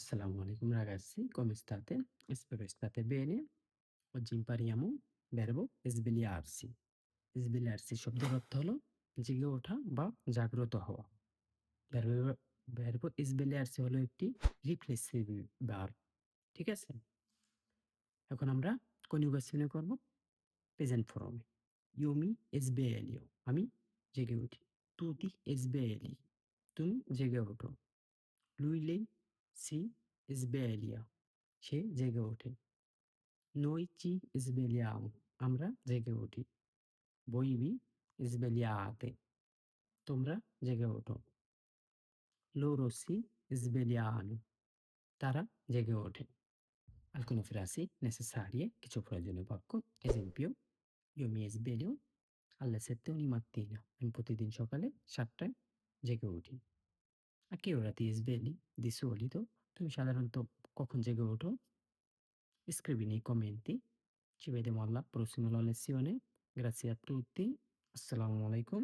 Assalamu alaikum ragazzi, come state? Spero state bene. Oggi impariamo verbo svegliarsi। svegliarsi শব্দের অর্থ হলো জেগে ওঠা বা জাগ্রত হওয়া। ভার্ব ভার্ব svegliarsi হলো একটি রিফ্লেক্সিভ ভার্ব। ঠিক আছে? এখন আমরা কনজুগেশনে করব প্রেজেন্ট ফর্মে। Io mi sveglio আমি জেগে উঠি। Tu ti svegli তুমি জেগে ওঠো। Lui lei si sveglia সে জেগে ওঠে। Noi ci svegliamo আমরা জেগে উঠি। Voi vi svegliate তোমরা জেগে ওঠো। Loro si svegliano তারা জেগে ওঠে। Alcune frasi necessarie কিছু প্রয়োজনীয় বাক্য। Esempio: Io mi sveglio alle 7 ogni mattina আমি প্রতিদিন সকালে 7টায় জেগে উঠি। A che ora ti svegli? Di solito তুমি সাধারণত কখন জেগে ওঠো? Scrivi nei commenti. Ci vediamo alla prossima lezione. Grazie a tutti. Assalamu alaikum.